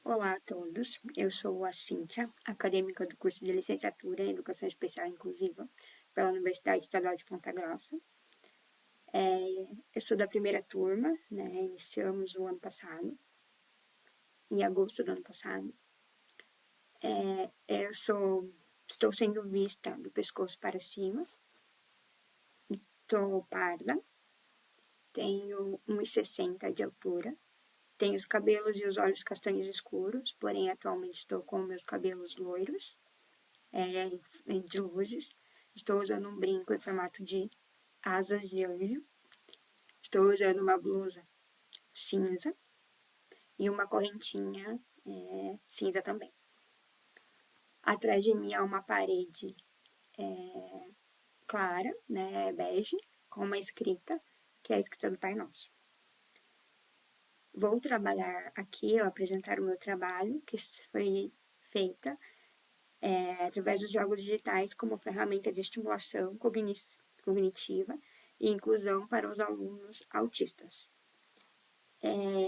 Olá a todos, eu sou a Cíntia, acadêmica do curso de Licenciatura em Educação Especial Inclusiva pela Universidade Estadual de Ponta Grossa. Eu sou da primeira turma, iniciamos o ano passado, em agosto do ano passado. Estou sendo vista do pescoço para cima, estou parda, tenho 1,60 de altura, tenho os cabelos e os olhos castanhos escuros, porém atualmente estou com meus cabelos loiros, de luzes. Estou usando um brinco em formato de asas de anjo. Estou usando uma blusa cinza e uma correntinha cinza também. Atrás de mim há uma parede clara, bege, com uma escrita, que é a escrita do Pai Nosso. Vou trabalhar aqui, apresentar o meu trabalho, que foi feita através dos jogos digitais como ferramenta de estimulação cognitiva e inclusão para os alunos autistas.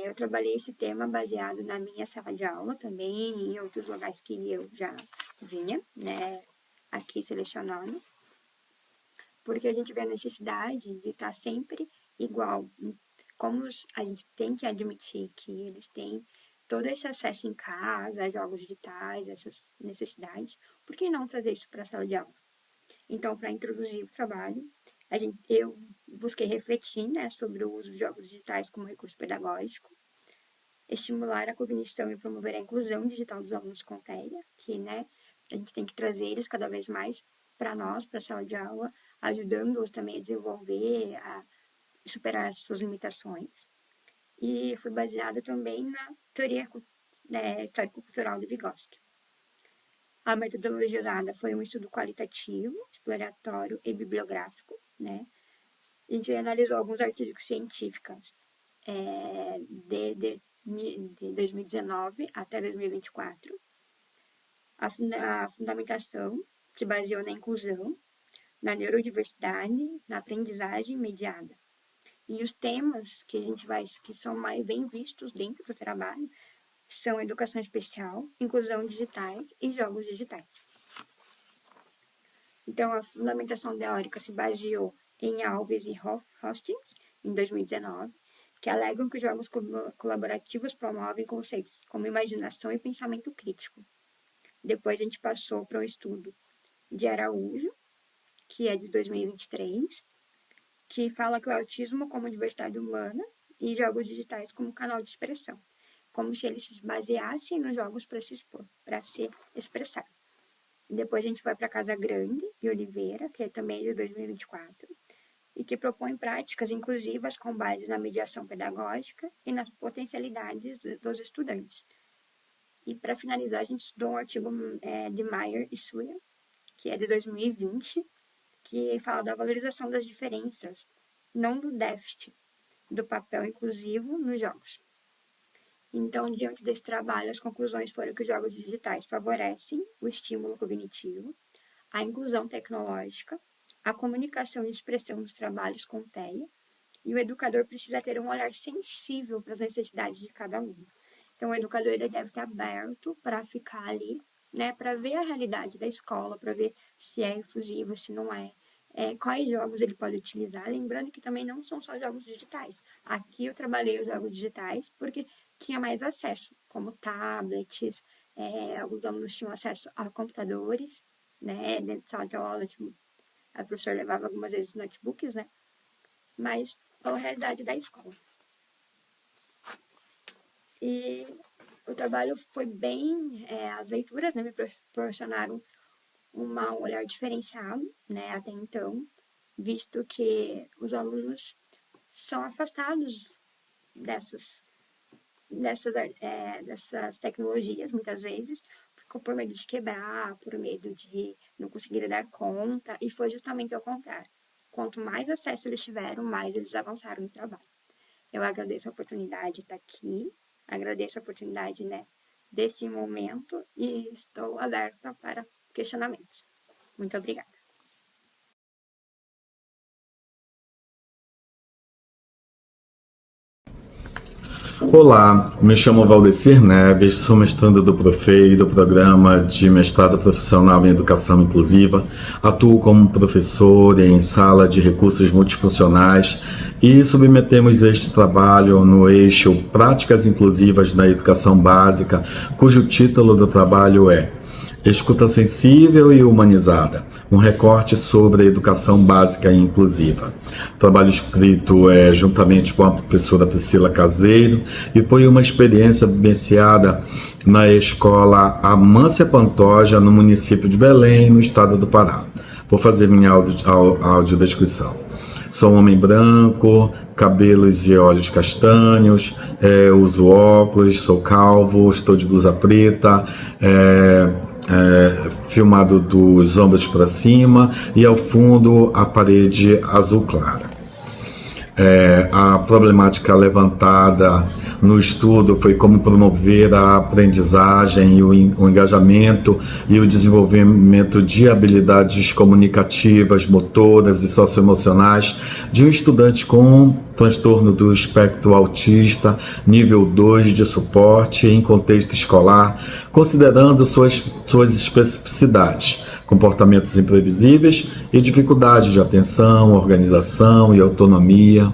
Eu trabalhei esse tema baseado na minha sala de aula, também em outros lugares que eu já vinha, aqui selecionando, porque a gente vê a necessidade de estar sempre igual. Como a gente tem que admitir que eles têm todo esse acesso em casa, a jogos digitais, essas necessidades, por que não trazer isso para a sala de aula? Então, para introduzir o trabalho, eu busquei refletir sobre o uso de jogos digitais como recurso pedagógico, estimular a cognição e promover a inclusão digital dos alunos com TEA, que a gente tem que trazer eles cada vez mais para nós, para a sala de aula, ajudando-os também a desenvolver, a superar as suas limitações. E foi baseada também na teoria histórico-cultural de Vygotsky. A metodologia usada foi um estudo qualitativo, exploratório e bibliográfico. A gente analisou alguns artigos científicos de 2019 até 2024. A fundamentação se baseou na inclusão, na neurodiversidade, na aprendizagem mediada. E os temas que são mais bem vistos dentro do trabalho são educação especial, inclusão digitais e jogos digitais. Então, a fundamentação teórica se baseou em Alves e Hostings, em 2019, que alegam que os jogos colaborativos promovem conceitos como imaginação e pensamento crítico. Depois a gente passou para um estudo de Araújo, que é de 2023, que fala que o autismo como diversidade humana e jogos digitais como canal de expressão, como se eles se baseassem nos jogos para se expressar. Depois a gente foi para Casa Grande e Oliveira, que também é de 2024, e que propõe práticas inclusivas com base na mediação pedagógica e nas potencialidades dos estudantes. E para finalizar, a gente estudou um artigo de Meyer e Suya, que é de 2020, que fala da valorização das diferenças, não do déficit, do papel inclusivo nos jogos. Então, diante desse trabalho, as conclusões foram que os jogos digitais favorecem o estímulo cognitivo, a inclusão tecnológica, a comunicação e expressão dos trabalhos com TEA, e o educador precisa ter um olhar sensível para as necessidades de cada aluno. Então, o educador ele deve estar aberto para ficar ali, para ver a realidade da escola, para ver se é inclusivo, se não é, quais jogos ele pode utilizar. Lembrando que também não são só jogos digitais. Aqui eu trabalhei os jogos digitais porque tinha mais acesso, como tablets, alguns alunos tinham acesso a computadores, dentro de sala de aula, a professora levava algumas vezes notebooks, mas a realidade da escola. E o trabalho foi bem, as leituras me proporcionaram um olhar diferenciado, até então, visto que os alunos são afastados dessas tecnologias, muitas vezes, por medo de quebrar, por medo de não conseguir dar conta, e foi justamente ao contrário. Quanto mais acesso eles tiveram, mais eles avançaram no trabalho. Eu agradeço a oportunidade de estar aqui, agradeço a oportunidade, deste momento, e estou aberta para questionamentos. Muito obrigada. Olá, me chamo Valdecir Neves, sou mestrando do Profei do Programa de Mestrado Profissional em Educação Inclusiva, atuo como professor em sala de recursos multifuncionais e submetemos este trabalho no eixo Práticas Inclusivas na Educação Básica, cujo título do trabalho é Escuta Sensível e Humanizada, um recorte sobre a educação básica e inclusiva. O trabalho escrito juntamente com a professora Priscila Caseiro e foi uma experiência vivenciada na escola Amância Pantoja, no município de Belém, no estado do Pará. Vou fazer minha audiodescrição. Sou um homem branco, cabelos e olhos castanhos, uso óculos, sou calvo, estou de blusa preta, filmado dos ombros para cima e ao fundo a parede azul clara. A problemática levantada no estudo foi como promover a aprendizagem, o engajamento e o desenvolvimento de habilidades comunicativas, motoras e socioemocionais de um estudante com transtorno do espectro autista, nível 2 de suporte em contexto escolar, considerando suas especificidades, comportamentos imprevisíveis e dificuldades de atenção, organização e autonomia.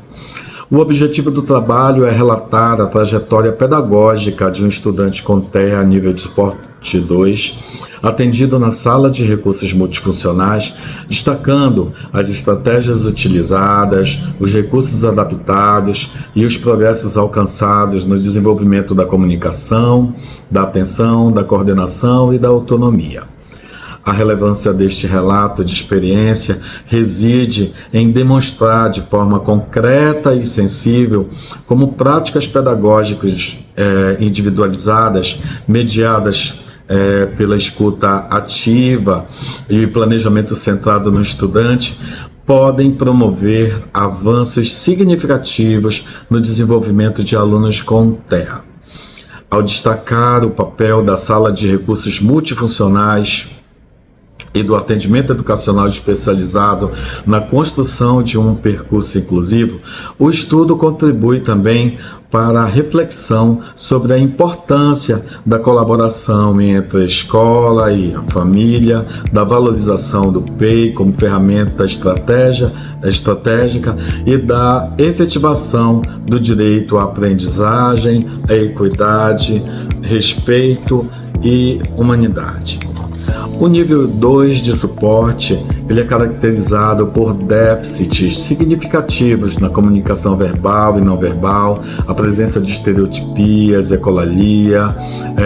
O objetivo do trabalho é relatar a trajetória pedagógica de um estudante com TEA nível de suporte 2, atendido na sala de recursos multifuncionais, destacando as estratégias utilizadas, os recursos adaptados e os progressos alcançados no desenvolvimento da comunicação, da atenção, da coordenação e da autonomia. A relevância deste relato de experiência reside em demonstrar de forma concreta e sensível como práticas pedagógicas individualizadas, mediadas pela escuta ativa e planejamento centrado no estudante, podem promover avanços significativos no desenvolvimento de alunos com TEA. Ao destacar o papel da sala de recursos multifuncionais e do atendimento educacional especializado na construção de um percurso inclusivo, o estudo contribui também para a reflexão sobre a importância da colaboração entre a escola e a família, da valorização do PEI como ferramenta estratégica e da efetivação do direito à aprendizagem, à equidade, respeito e humanidade. O nível 2 de suporte ele é caracterizado por déficits significativos na comunicação verbal e não verbal, a presença de estereotipias, ecolalia,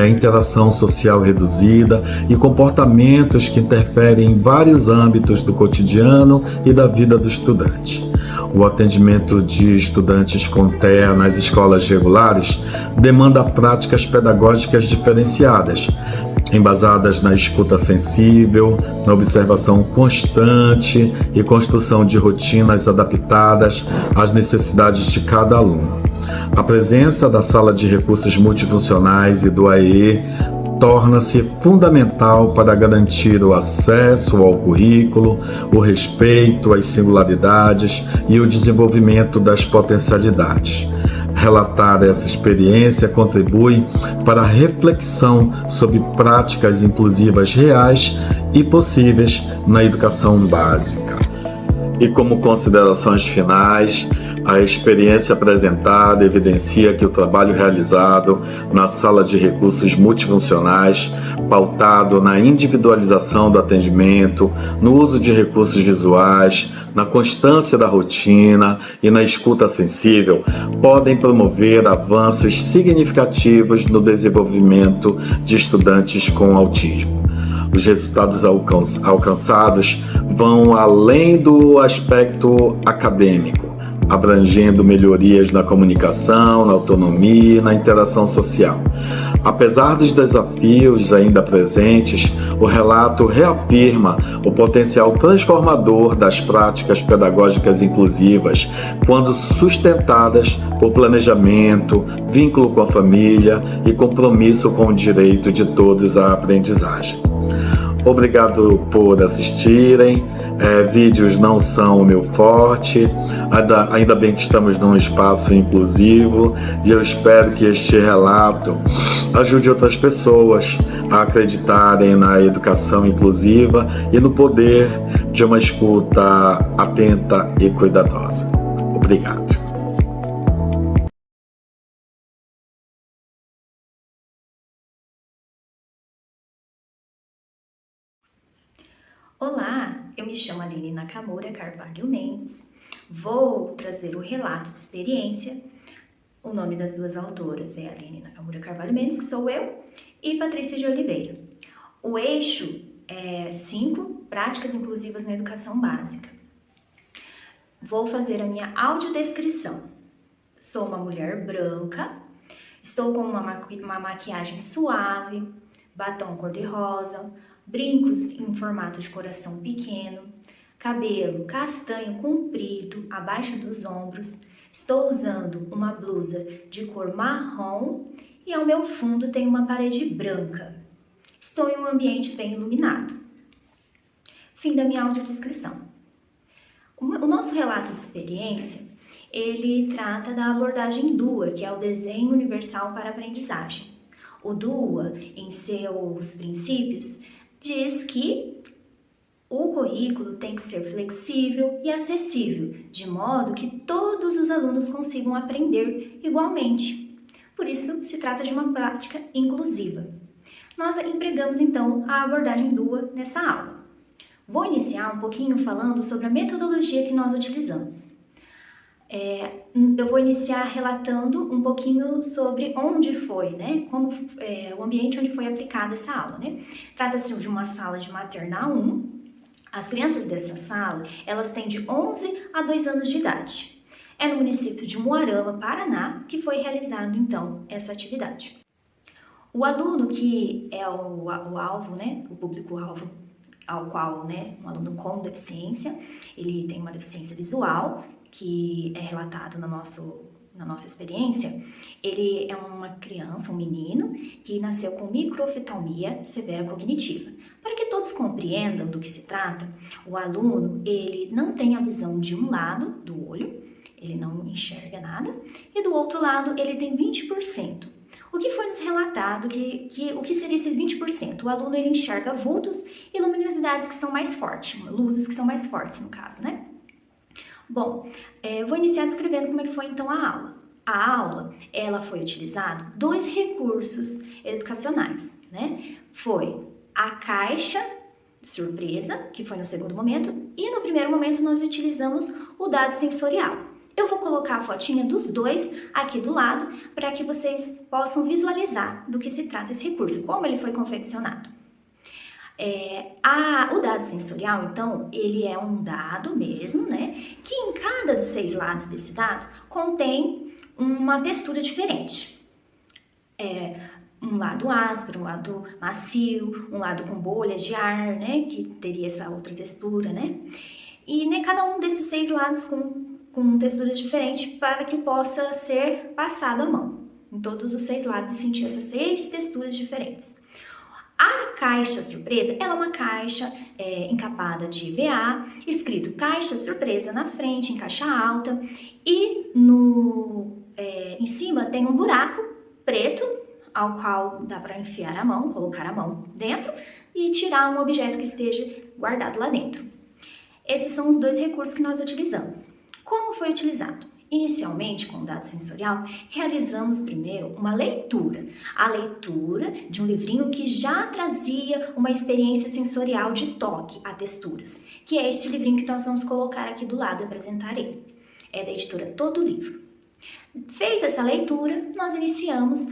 interação social reduzida e comportamentos que interferem em vários âmbitos do cotidiano e da vida do estudante. O atendimento de estudantes com TEA nas escolas regulares demanda práticas pedagógicas diferenciadas, embasadas na escuta sensível, na observação constante e construção de rotinas adaptadas às necessidades de cada aluno. A presença da sala de recursos multifuncionais e do AEE torna-se fundamental para garantir o acesso ao currículo, o respeito às singularidades e o desenvolvimento das potencialidades. Relatar essa experiência contribui para a reflexão sobre práticas inclusivas reais e possíveis na educação básica. E como considerações finais, a experiência apresentada evidencia que o trabalho realizado na sala de recursos multifuncionais, pautado na individualização do atendimento, no uso de recursos visuais, na constância da rotina e na escuta sensível, podem promover avanços significativos no desenvolvimento de estudantes com autismo. Os resultados alcançados vão além do aspecto acadêmico, abrangendo melhorias na comunicação, na autonomia e na interação social. Apesar dos desafios ainda presentes, o relato reafirma o potencial transformador das práticas pedagógicas inclusivas quando sustentadas por planejamento, vínculo com a família e compromisso com o direito de todos à aprendizagem. Obrigado por assistirem. Vídeos não são o meu forte, ainda bem que estamos num espaço inclusivo e eu espero que este relato ajude outras pessoas a acreditarem na educação inclusiva e no poder de uma escuta atenta e cuidadosa. Obrigado. Olá, eu me chamo Aline Nakamura Carvalho Mendes, vou trazer o relato de experiência. O nome das duas autoras é Aline Nakamura Carvalho Mendes, que sou eu, e Patrícia de Oliveira. O eixo é 5 práticas inclusivas na educação básica. Vou fazer a minha audiodescrição. Sou uma mulher branca, estou com uma maquiagem suave, batom cor-de-rosa, brincos em formato de coração pequeno, cabelo castanho comprido abaixo dos ombros, estou usando uma blusa de cor marrom e ao meu fundo tem uma parede branca. Estou em um ambiente bem iluminado. Fim da minha audiodescrição. O nosso relato de experiência, ele trata da abordagem DUA, que é o Desenho Universal para a Aprendizagem. O DUA, em seus princípios, diz que o currículo tem que ser flexível e acessível, de modo que todos os alunos consigam aprender igualmente. Por isso, se trata de uma prática inclusiva. Nós empregamos, então, a abordagem DUA nessa aula. Vou iniciar um pouquinho falando sobre a metodologia que nós utilizamos. Eu vou iniciar relatando um pouquinho sobre onde foi, né? Como o ambiente onde foi aplicada essa aula, né? Trata-se de uma sala de maternal 1. As crianças dessa sala, elas têm de 11 a 2 anos de idade. É no município de Moarama, Paraná, que foi realizado, então, essa atividade. O aluno que é o alvo, né? O público-alvo ao qual, né? Um aluno com deficiência, ele tem uma deficiência visual, que é relatado na nossa experiência. Ele é uma criança, um menino, que nasceu com microoftalmia severa cognitiva. Para que todos compreendam do que se trata, o aluno, ele não tem a visão de um lado do olho, ele não enxerga nada, e do outro lado ele tem 20%. O que foi nos relatado, o que seria esses 20%? O aluno, ele enxerga vultos e luminosidades que são mais fortes, luzes que são mais fortes no caso, né? Bom, vou iniciar descrevendo como é que foi então a aula. A aula, ela foi utilizando 2 recursos educacionais, né? Foi a caixa surpresa, que foi no segundo momento, e no primeiro momento nós utilizamos o dado sensorial. Eu vou colocar a fotinha dos dois aqui do lado para que vocês possam visualizar do que se trata esse recurso, como ele foi confeccionado. O dado sensorial, então, ele é um dado mesmo, né? Que em cada dos 6 lados desse dado contém uma textura diferente. Um lado áspero, um lado macio, um lado com bolhas de ar, né? Que teria essa outra textura, né? E cada um desses 6 lados com textura diferente para que possa ser passado a mão em todos os 6 lados e sentir essas 6 texturas diferentes. A caixa surpresa, ela é uma caixa encapada de EVA, escrito caixa surpresa na frente, em caixa alta, e em cima tem um buraco preto, ao qual dá para enfiar a mão, colocar a mão dentro e tirar um objeto que esteja guardado lá dentro. Esses são os 2 recursos que nós utilizamos. Como foi utilizado? Inicialmente, com o dado sensorial, realizamos primeiro uma leitura. A leitura de um livrinho que já trazia uma experiência sensorial de toque a texturas, que é este livrinho que nós vamos colocar aqui do lado e apresentar ele. É da editora Todo Livro. Feita essa leitura, nós iniciamos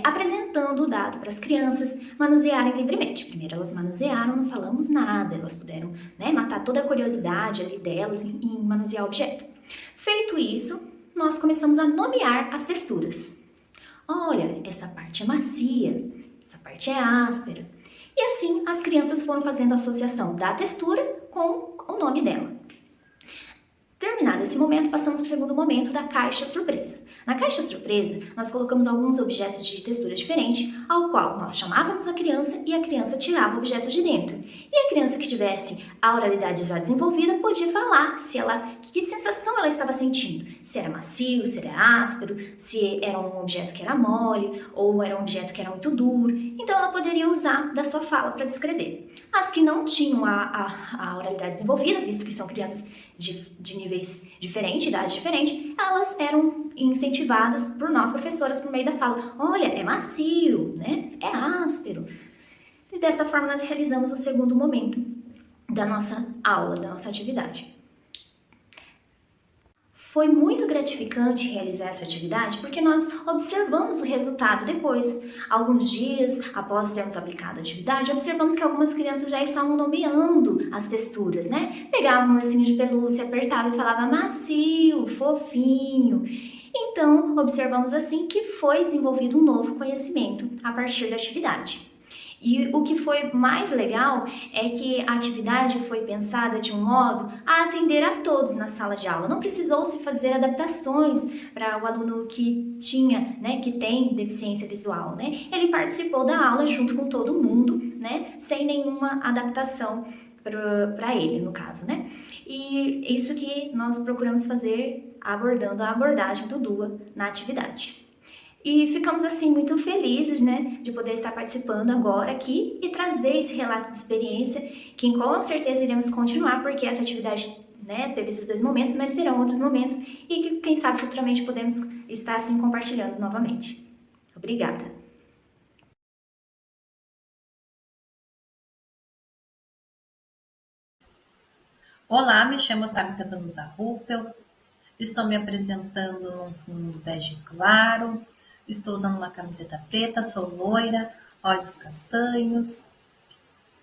apresentando o dado para as crianças manusearem livremente. Primeiro elas manusearam, não falamos nada, elas puderam, né, matar toda a curiosidade ali delas em manusear o objeto. Feito isso, nós começamos a nomear as texturas. Olha, essa parte é macia, essa parte é áspera. E assim as crianças foram fazendo a associação da textura com o nome dela. Terminado esse momento, passamos para o segundo momento da caixa surpresa. Na caixa surpresa, nós colocamos alguns objetos de textura diferente, ao qual nós chamávamos a criança e a criança tirava o objeto de dentro. E a criança que tivesse a oralidade já desenvolvida podia falar que sensação ela estava sentindo. Se era macio, se era áspero, se era um objeto que era mole ou era um objeto que era muito duro. Então ela poderia usar da sua fala para descrever. As que não tinham a oralidade desenvolvida, visto que são crianças de níveis diferentes, idades diferentes, elas eram incentivadas por nós, professoras, por meio da fala. Olha, é macio, né? É áspero. E desta forma nós realizamos o segundo momento da nossa aula, da nossa atividade. Foi muito gratificante realizar essa atividade porque nós observamos o resultado depois. Alguns dias após termos aplicado a atividade, observamos que algumas crianças já estavam nomeando as texturas, né? Pegava um ursinho de pelúcia, apertava e falava macio, fofinho. Então, observamos assim que foi desenvolvido um novo conhecimento a partir da atividade. E o que foi mais legal é que a atividade foi pensada de um modo a atender a todos na sala de aula. Não precisou se fazer adaptações para o aluno que tinha, né, que tem deficiência visual, né? Ele participou da aula junto com todo mundo, né, sem nenhuma adaptação para ele, no caso, né? E isso que nós procuramos fazer abordando a abordagem do DUA na atividade. E ficamos assim muito felizes, né, de poder estar participando agora aqui e trazer esse relato de experiência, que com certeza iremos continuar, porque essa atividade, né, teve esses 2 momentos, mas terão outros momentos e que, quem sabe, futuramente podemos estar assim compartilhando novamente. Obrigada! Olá, me chamo Tabita Vanusa Ruppel, estou me apresentando num fundo bege claro, estou usando uma camiseta preta, sou loira, olhos castanhos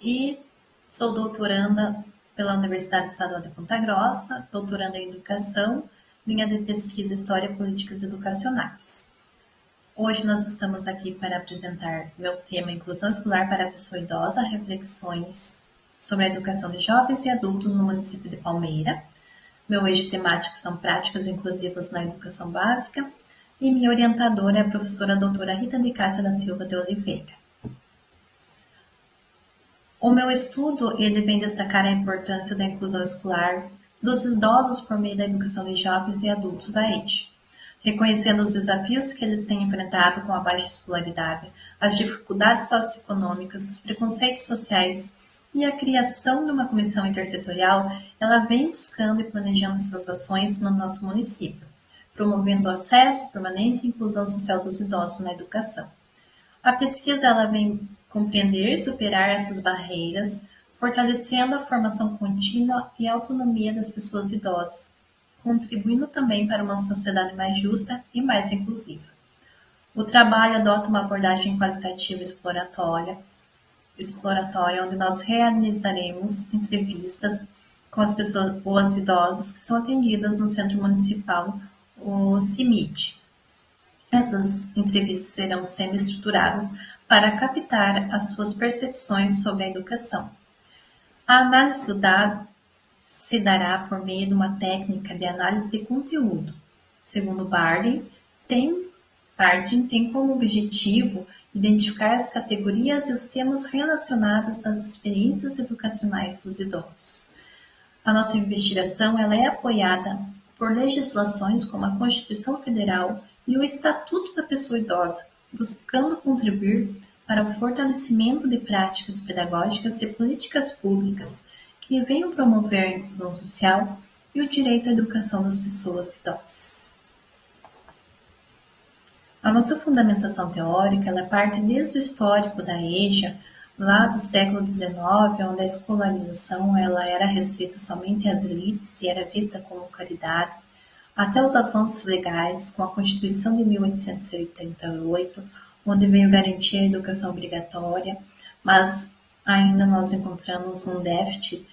e sou doutoranda pela Universidade Estadual de Ponta Grossa, doutoranda em Educação, linha de pesquisa História, Políticas Educacionais. Hoje nós estamos aqui para apresentar meu tema Inclusão Escolar para a Pessoa Idosa, reflexões sobre a educação de jovens e adultos no município de Palmeira. Meu eixo temático são práticas inclusivas na educação básica e minha orientadora é a professora doutora Rita de Cássia da Silva de Oliveira. O meu estudo ele vem destacar a importância da inclusão escolar dos idosos por meio da educação de jovens e adultos a eixo, reconhecendo os desafios que eles têm enfrentado com a baixa escolaridade, as dificuldades socioeconômicas, os preconceitos sociais e a criação de uma comissão intersetorial, ela vem buscando e planejando essas ações no nosso município, promovendo o acesso, permanência e inclusão social dos idosos na educação. A pesquisa ela vem compreender e superar essas barreiras, fortalecendo a formação contínua e a autonomia das pessoas idosas, contribuindo também para uma sociedade mais justa e mais inclusiva. O trabalho adota uma abordagem qualitativa exploratória, onde nós realizaremos entrevistas com as pessoas idosas que são atendidas no Centro Municipal, o CIMID. Essas entrevistas serão semi-estruturadas para captar as suas percepções sobre a educação. A análise do dado se dará por meio de uma técnica de análise de conteúdo. Segundo Bardeen, tem como objetivo identificar as categorias e os temas relacionados às experiências educacionais dos idosos. A nossa investigação ela é apoiada por legislações como a Constituição Federal e o Estatuto da Pessoa Idosa, buscando contribuir para o fortalecimento de práticas pedagógicas e políticas públicas que venham promover a inclusão social e o direito à educação das pessoas idosas. A nossa fundamentação teórica ela parte desde o histórico da EJA, lá do século XIX, onde a escolarização ela era restrita somente às elites e era vista como caridade, até os avanços legais com a Constituição de 1888, onde veio garantir a educação obrigatória, mas ainda nós encontramos um déficit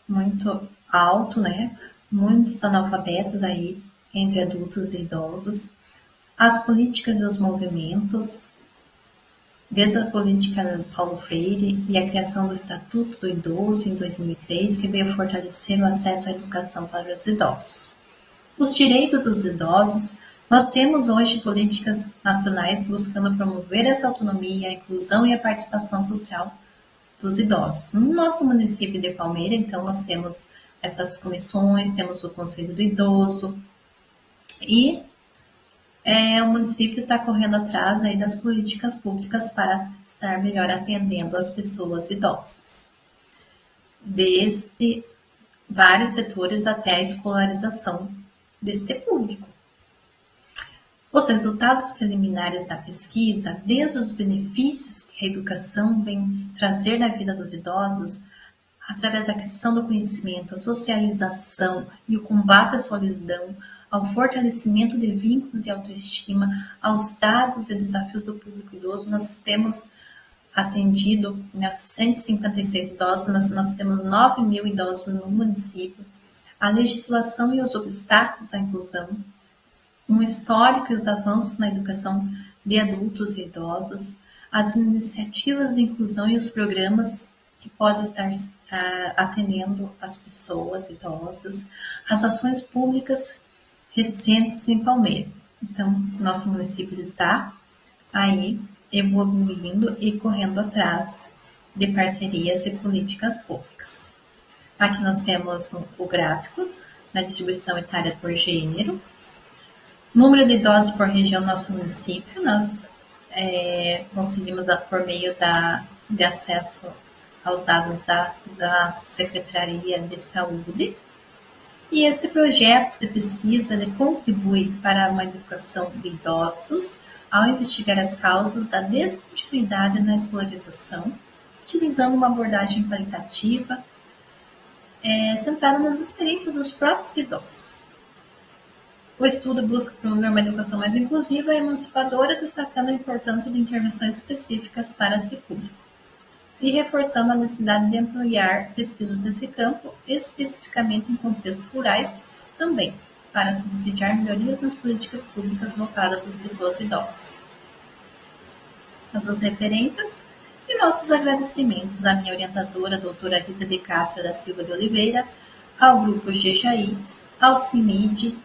muito alto, né? Muitos analfabetos aí entre adultos e idosos. As políticas e os movimentos, desde a política Paulo Freire e a criação do Estatuto do Idoso em 2003, que veio fortalecer o acesso à educação para os idosos. Os direitos dos idosos, nós temos hoje políticas nacionais buscando promover essa autonomia, a inclusão e a participação social dos idosos. No nosso município de Palmeira, então, nós temos essas comissões, temos o Conselho do Idoso e o município está correndo atrás aí das políticas públicas para estar melhor atendendo as pessoas idosas, desde vários setores até a escolarização deste público. Os resultados preliminares da pesquisa, desde os benefícios que a educação vem trazer na vida dos idosos, através da aquisição do conhecimento, a socialização e o combate à solidão, ao fortalecimento de vínculos e autoestima, aos dados e desafios do público idoso, nós temos atendido 156 idosos, nós temos 9 mil idosos no município, a legislação e os obstáculos à inclusão, um histórico e os avanços na educação de adultos e idosos, as iniciativas de inclusão e os programas que podem estar atendendo as pessoas idosas, as ações públicas recentes em Palmeira. Então, nosso município está aí evoluindo e correndo atrás de parcerias e políticas públicas. Aqui nós temos o gráfico na distribuição etária por gênero, número de idosos por região do nosso município. Nós conseguimos por meio de acesso aos dados da Secretaria de Saúde. E este projeto de pesquisa ele contribui para uma educação de idosos ao investigar as causas da descontinuidade na escolarização, utilizando uma abordagem qualitativa centrada nas experiências dos próprios idosos. O estudo busca promover uma educação mais inclusiva e emancipadora, destacando a importância de intervenções específicas para esse público e reforçando a necessidade de ampliar pesquisas nesse campo, especificamente em contextos rurais, também para subsidiar melhorias nas políticas públicas voltadas às pessoas idosas. Nossas referências e nossos agradecimentos à minha orientadora, a doutora Rita de Cássia da Silva de Oliveira, ao Grupo GJI, ao CIMID,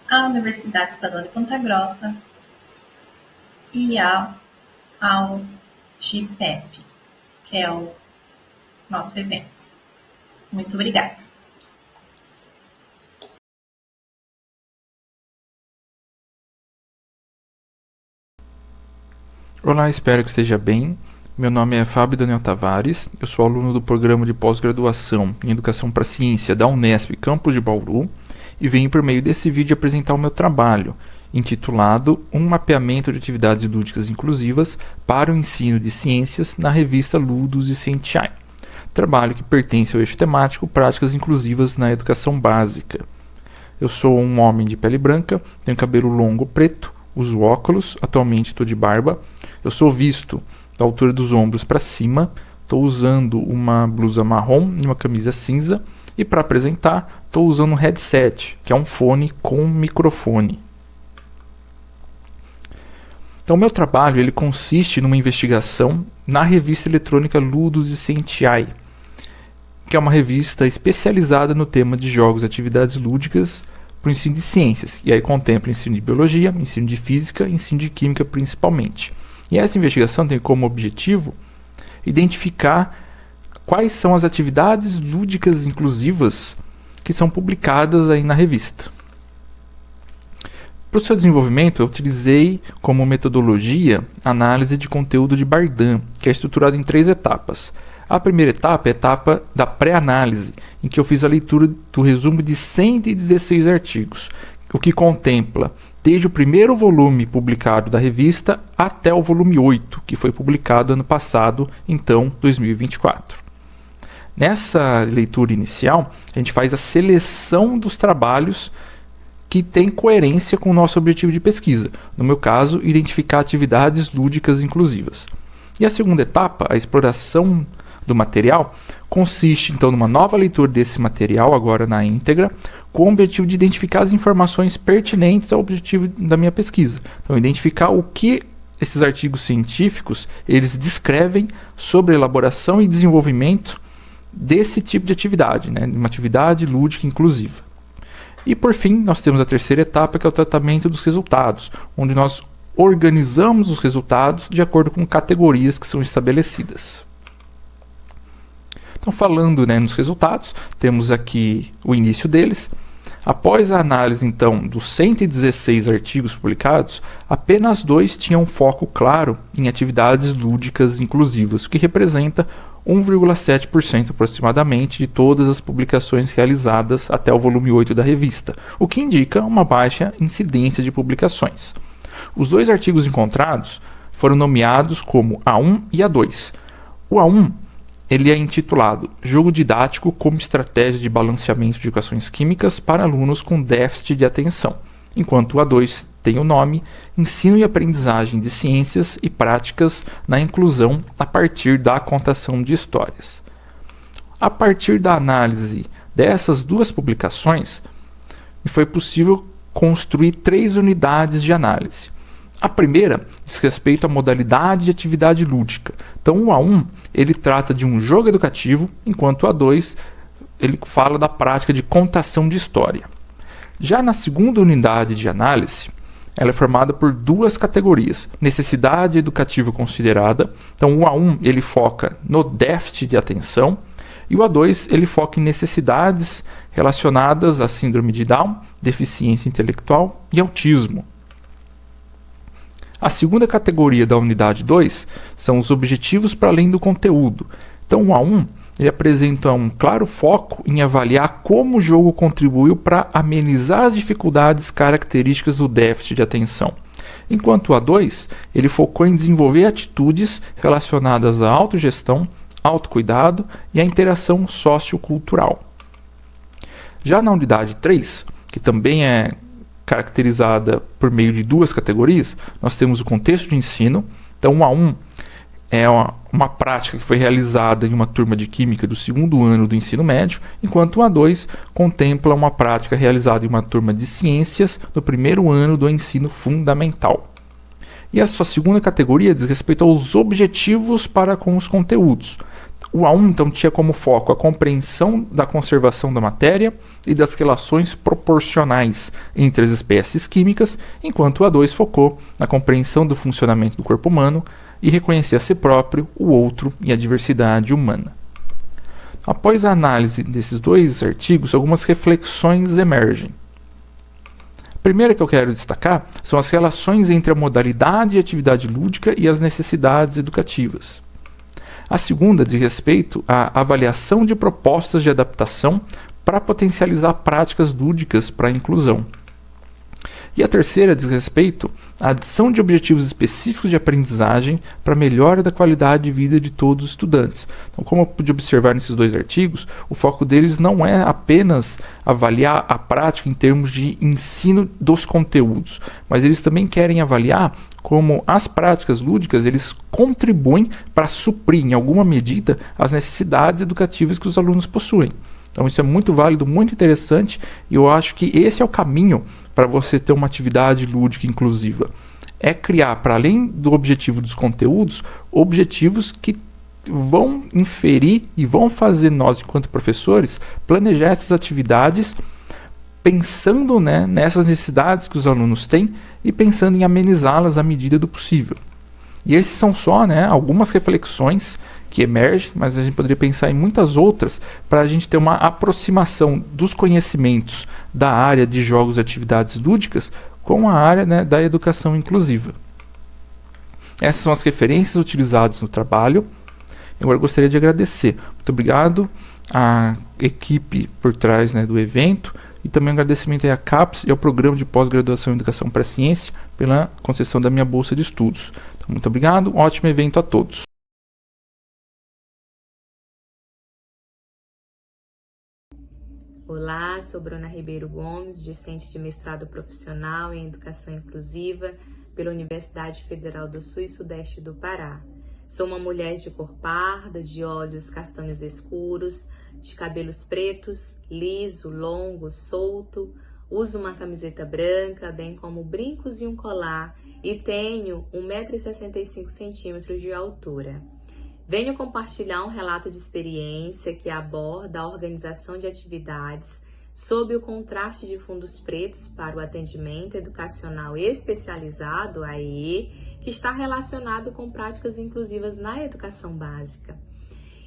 à Universidade Estadual de Ponta Grossa e ao GPEP, que é o nosso evento. Muito obrigada. Olá, espero que esteja bem. Meu nome é Fábio Daniel Tavares, eu sou aluno do programa de pós-graduação em Educação para a Ciência da Unesp Campus de Bauru e venho por meio desse vídeo apresentar o meu trabalho, intitulado Um mapeamento de atividades lúdicas inclusivas para o ensino de ciências na revista Ludus e Scientiae, trabalho que pertence ao eixo temático Práticas Inclusivas na Educação Básica. Eu sou um homem de pele branca, tenho cabelo longo preto, uso óculos, atualmente estou de barba, eu sou visto da altura dos ombros para cima, estou usando uma blusa marrom e uma camisa cinza, e para apresentar estou usando um headset, que é um fone com microfone. Então, meu trabalho ele consiste numa investigação na revista eletrônica Ludus e Scientiae, que é uma revista especializada no tema de jogos e atividades lúdicas para o ensino de ciências, e aí contempla ensino de biologia, ensino de física e ensino de química principalmente. E essa investigação tem como objetivo identificar quais são as atividades lúdicas inclusivas que são publicadas aí na revista. Para o seu desenvolvimento, eu utilizei como metodologia a análise de conteúdo de Bardan, que é estruturada em 3 etapas. A primeira etapa é a etapa da pré-análise, em que eu fiz a leitura do resumo de 116 artigos, o que contempla desde o primeiro volume publicado da revista até o volume 8, que foi publicado ano passado, então 2024. Nessa leitura inicial, a gente faz a seleção dos trabalhos que têm coerência com o nosso objetivo de pesquisa, no meu caso, identificar atividades lúdicas inclusivas. E a segunda etapa, a exploração do material, consiste então numa nova leitura desse material, agora na íntegra, com o objetivo de identificar as informações pertinentes ao objetivo da minha pesquisa. Então, identificar o que esses artigos científicos, eles descrevem sobre a elaboração e desenvolvimento desse tipo de atividade, né? Uma atividade lúdica inclusiva. E por fim, nós temos a terceira etapa, que é o tratamento dos resultados, onde nós organizamos os resultados de acordo com categorias que são estabelecidas. Então, falando, né, nos resultados, temos aqui o início deles. Após a análise, então, dos 116 artigos publicados, apenas 2 tinham foco claro em atividades lúdicas inclusivas, o que representa 1,7% aproximadamente de todas as publicações realizadas até o volume 8 da revista, o que indica uma baixa incidência de publicações. Os 2 artigos encontrados foram nomeados como A1 e A2. O A1 ele é intitulado Jogo Didático como Estratégia de Balanceamento de Equações Químicas para Alunos com Déficit de Atenção, enquanto o A2 tem o nome Ensino e Aprendizagem de Ciências e Práticas na Inclusão a partir da contação de histórias. A partir da análise dessas 2 publicações, foi possível construir 3 unidades de análise. A primeira diz respeito à modalidade de atividade lúdica. Então, o A1 ele trata de um jogo educativo, enquanto o A2 ele fala da prática de contação de história. Já na segunda unidade de análise, ela é formada por 2 categorias: necessidade educativa considerada. Então, o A1 ele foca no déficit de atenção e o A2 ele foca em necessidades relacionadas à síndrome de Down, deficiência intelectual e autismo. A segunda categoria da unidade 2 são os objetivos para além do conteúdo. Então, o A1 ele apresenta um claro foco em avaliar como o jogo contribuiu para amenizar as dificuldades características do déficit de atenção, enquanto o A2 ele focou em desenvolver atitudes relacionadas à autogestão, autocuidado e à interação sociocultural. Já na unidade 3, que também é caracterizada por meio de 2 categorias, nós temos o contexto de ensino. Então, o A1 é uma prática que foi realizada em uma turma de Química do 2º ano do ensino médio, enquanto o A2 contempla uma prática realizada em uma turma de Ciências no 1º ano do ensino fundamental. E a sua segunda categoria diz respeito aos objetivos para com os conteúdos. O A1 então tinha como foco a compreensão da conservação da matéria e das relações proporcionais entre as espécies químicas, enquanto o A2 focou na compreensão do funcionamento do corpo humano e reconhecer a si próprio, o outro e a diversidade humana. Após a análise desses 2 artigos, algumas reflexões emergem. A primeira que eu quero destacar são as relações entre a modalidade de atividade lúdica e as necessidades educativas. A segunda diz respeito à avaliação de propostas de adaptação para potencializar práticas lúdicas para a inclusão. E a terceira diz respeito à adição de objetivos específicos de aprendizagem para a melhora da qualidade de vida de todos os estudantes. Então, como eu pude observar nesses 2 artigos, o foco deles não é apenas avaliar a prática em termos de ensino dos conteúdos, mas eles também querem avaliar como as práticas lúdicas eles contribuem para suprir, em alguma medida, as necessidades educativas que os alunos possuem. Então isso é muito válido, muito interessante, e eu acho que esse é o caminho para você ter uma atividade lúdica inclusiva. É criar, para além do objetivo dos conteúdos, objetivos que vão inferir e vão fazer nós, enquanto professores, planejar essas atividades pensando, né, nessas necessidades que os alunos têm e pensando em amenizá-las à medida do possível. E esses são só, né, algumas reflexões que emergem, mas a gente poderia pensar em muitas outras para a gente ter uma aproximação dos conhecimentos da área de jogos e atividades lúdicas com a área, né, da educação inclusiva. Essas são as referências utilizadas no trabalho. Eu gostaria de agradecer. Muito obrigado à equipe por trás, né, do evento, e também um agradecimento à CAPES e ao Programa de Pós-Graduação em Educação para a Ciência pela concessão da minha bolsa de estudos. Então, muito obrigado, um ótimo evento a todos. Olá, sou Bruna Ribeiro Gomes, discente de mestrado profissional em Educação Inclusiva pela Universidade Federal do Sul e Sudeste do Pará. Sou uma mulher de cor parda, de olhos castanhos escuros, de cabelos pretos, liso, longo, solto, uso uma camiseta branca, bem como brincos e um colar, e tenho 1,65 m de altura. Venho compartilhar um relato de experiência que aborda a organização de atividades sob o contraste de fundos pretos para o atendimento educacional especializado, AEE, que está relacionado com práticas inclusivas na educação básica.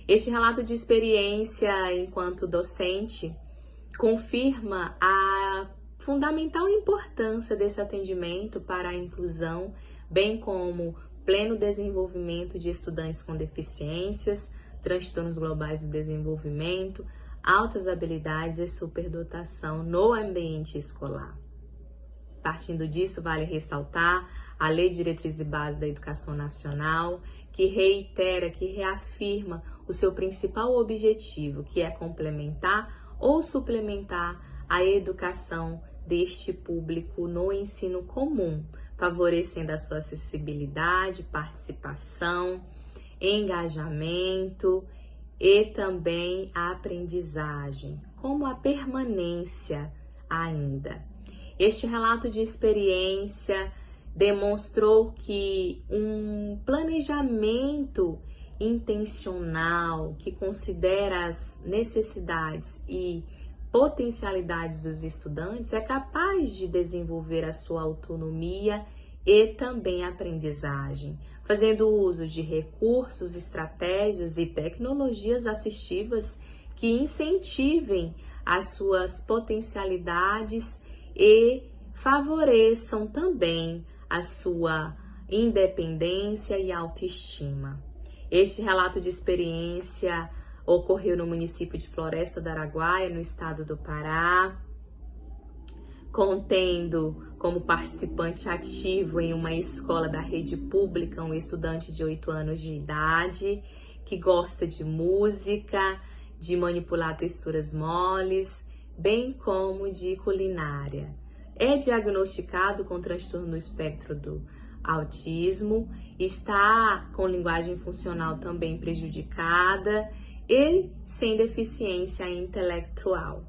Este relato de experiência enquanto docente confirma a fundamental importância desse atendimento para a inclusão, bem como pleno desenvolvimento de estudantes com deficiências, transtornos globais do desenvolvimento, altas habilidades e superdotação no ambiente escolar. Partindo disso, vale ressaltar a Lei de Diretriz e Base da Educação Nacional, que reitera, que reafirma o seu principal objetivo, que é complementar ou suplementar a educação deste público no ensino comum, favorecendo a sua acessibilidade, participação, engajamento e também a aprendizagem, como a permanência ainda. Este relato de experiência demonstrou que um planejamento intencional que considera as necessidades e potencialidades dos estudantes é capaz de desenvolver a sua autonomia e também a aprendizagem, fazendo uso de recursos, estratégias e tecnologias assistivas que incentivem as suas potencialidades e favoreçam também a sua independência e autoestima. Este relato de experiência ocorreu no município de Floresta do Araguaia, no estado do Pará, contendo como participante ativo em uma escola da rede pública um estudante de 8 anos de idade, que gosta de música, de manipular texturas moles, bem como de culinária. É diagnosticado com transtorno no espectro do autismo, está com linguagem funcional também prejudicada e sem deficiência intelectual.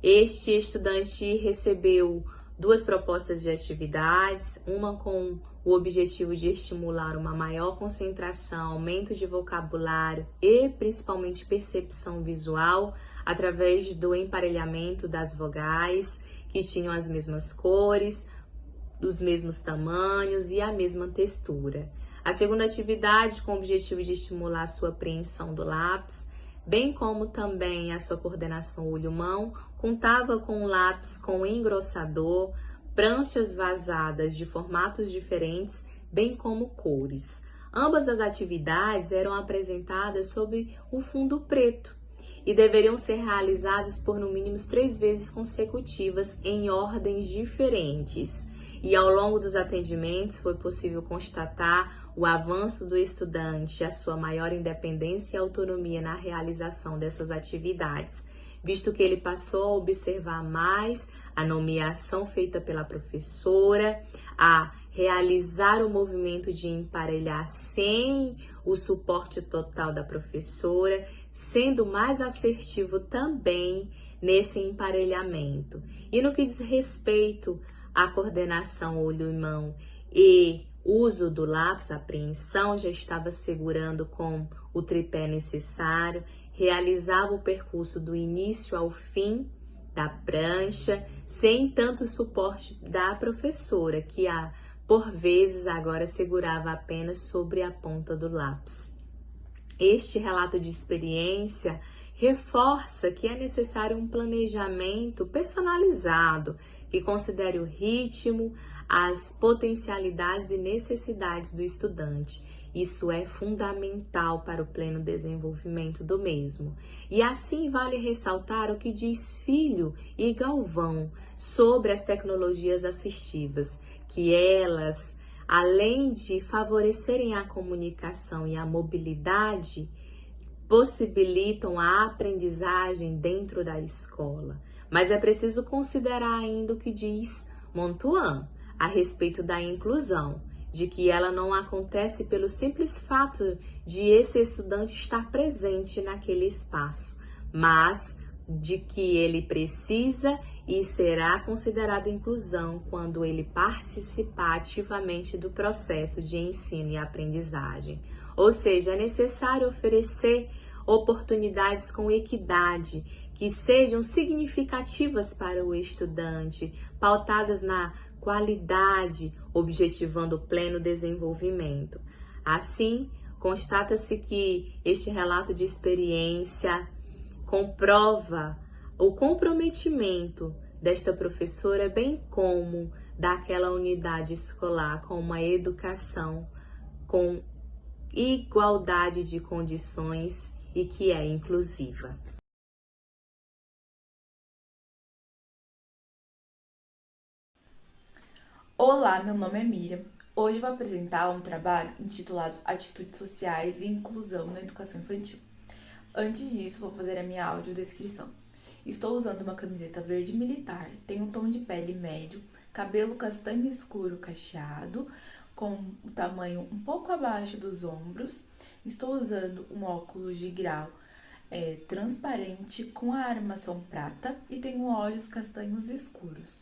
Este estudante recebeu 2 propostas de atividades, uma com o objetivo de estimular uma maior concentração, aumento de vocabulário e principalmente percepção visual através do emparelhamento das vogais, que tinham as mesmas cores, os mesmos tamanhos e a mesma textura. A segunda atividade, com o objetivo de estimular a sua apreensão do lápis, bem como também a sua coordenação olho-mão, contava com um lápis com engrossador, pranchas vazadas de formatos diferentes, bem como cores. Ambas as atividades eram apresentadas sob o fundo preto e deveriam ser realizadas por no mínimo 3 vezes consecutivas em ordens diferentes. E ao longo dos atendimentos foi possível constatar o avanço do estudante, a sua maior independência e autonomia na realização dessas atividades, visto que ele passou a observar mais a nomeação feita pela professora, a realizar o movimento de emparelhar sem o suporte total da professora, sendo mais assertivo também nesse emparelhamento. E no que diz respeito à coordenação olho e mão e uso do lápis, a apreensão, já estava segurando com o tripé necessário, realizava o percurso do início ao fim da prancha, sem tanto suporte da professora, que por vezes agora segurava apenas sobre a ponta do lápis. Este relato de experiência reforça que é necessário um planejamento personalizado, que considere o ritmo, as potencialidades e necessidades do estudante. Isso é fundamental para o pleno desenvolvimento do mesmo. E assim vale ressaltar o que diz Filho e Galvão sobre as tecnologias assistivas, que elas, além de favorecerem a comunicação e a mobilidade, possibilitam a aprendizagem dentro da escola. Mas é preciso considerar ainda o que diz Montouan a respeito da inclusão, de que ela não acontece pelo simples fato de esse estudante estar presente naquele espaço, mas de que ele precisa e será considerada inclusão quando ele participar ativamente do processo de ensino e aprendizagem. Ou seja, é necessário oferecer oportunidades com equidade, que sejam significativas para o estudante, pautadas na qualidade, objetivando o pleno desenvolvimento. Assim, constata-se que este relato de experiência comprova o comprometimento desta professora, bem como daquela unidade escolar, com uma educação com igualdade de condições e que é inclusiva. Olá, meu nome é Miriam. Hoje vou apresentar um trabalho intitulado Atitudes Sociais e Inclusão na Educação Infantil. Antes disso, vou fazer a minha audiodescrição. Estou usando uma camiseta verde militar, tenho um tom de pele médio, cabelo castanho escuro cacheado, com o tamanho um pouco abaixo dos ombros. Estou usando um óculos de grau transparente com a armação prata e tenho olhos castanhos escuros.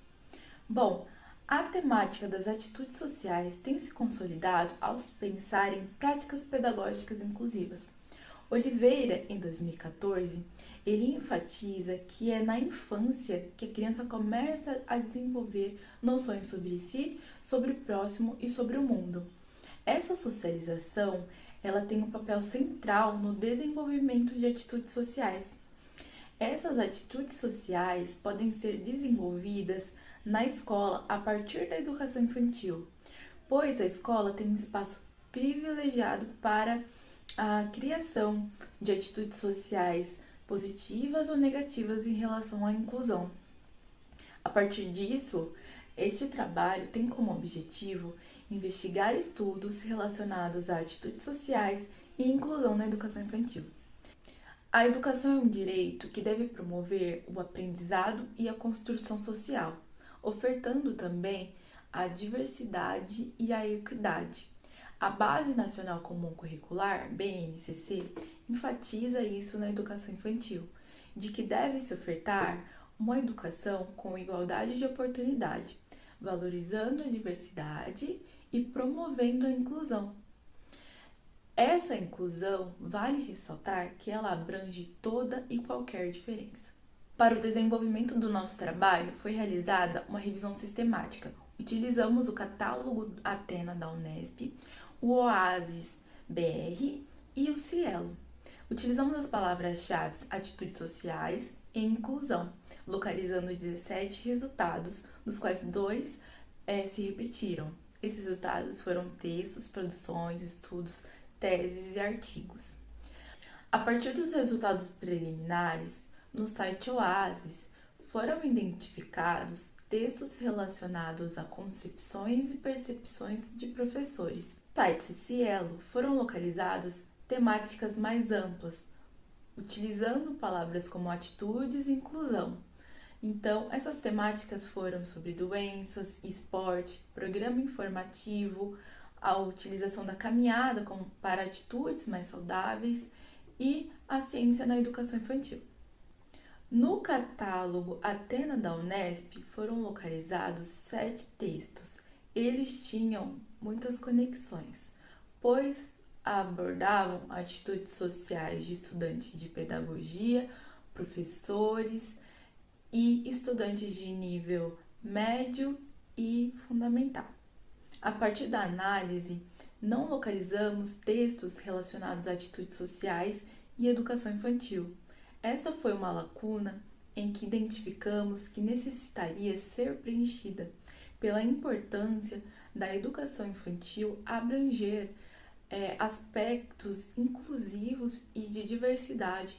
Bom, a temática das atitudes sociais tem se consolidado ao se pensar em práticas pedagógicas inclusivas. Oliveira, em 2014, ele enfatiza que é na infância que a criança começa a desenvolver noções sobre si, sobre o próximo e sobre o mundo. Essa socialização, ela tem um papel central no desenvolvimento de atitudes sociais. Essas atitudes sociais podem ser desenvolvidas na escola a partir da educação infantil, pois a escola tem um espaço privilegiado para a criação de atitudes sociais positivas ou negativas em relação à inclusão. A partir disso, este trabalho tem como objetivo investigar estudos relacionados a atitudes sociais e inclusão na educação infantil. A educação é um direito que deve promover o aprendizado e a construção social, ofertando também a diversidade e a equidade. A Base Nacional Comum Curricular, BNCC, enfatiza isso na educação infantil, de que deve se ofertar uma educação com igualdade de oportunidade, valorizando a diversidade e promovendo a inclusão. Essa inclusão, vale ressaltar que ela abrange toda e qualquer diferença. Para o desenvolvimento do nosso trabalho, foi realizada uma revisão sistemática. Utilizamos o catálogo Atena da Unesp, o Oasis BR e o Cielo. Utilizamos as palavras-chave atitudes sociais e inclusão, localizando 17 resultados, dos quais 2 se repetiram. Esses resultados foram textos, produções, estudos, teses e artigos. A partir dos resultados preliminares, no site Oasis, foram identificados textos relacionados a concepções e percepções de professores. No site Cielo foram localizadas temáticas mais amplas, utilizando palavras como atitudes e inclusão. Então, essas temáticas foram sobre doenças, esporte, programa informativo, a utilização da caminhada como para atitudes mais saudáveis e a ciência na educação infantil. No catálogo Atena da Unesp foram localizados 7 textos. Eles tinham muitas conexões, pois abordavam atitudes sociais de estudantes de pedagogia, professores e estudantes de nível médio e fundamental. A partir da análise, não localizamos textos relacionados a atitudes sociais e educação infantil. Essa foi uma lacuna em que identificamos que necessitaria ser preenchida pela importância da educação infantil abranger aspectos inclusivos e de diversidade.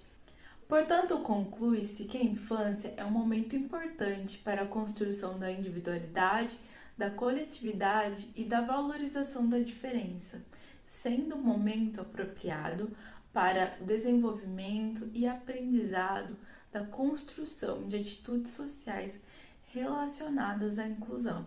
Portanto, conclui-se que a infância é um momento importante para a construção da individualidade, da coletividade e da valorização da diferença, sendo um momento apropriado para o desenvolvimento e aprendizado da construção de atitudes sociais relacionadas à inclusão.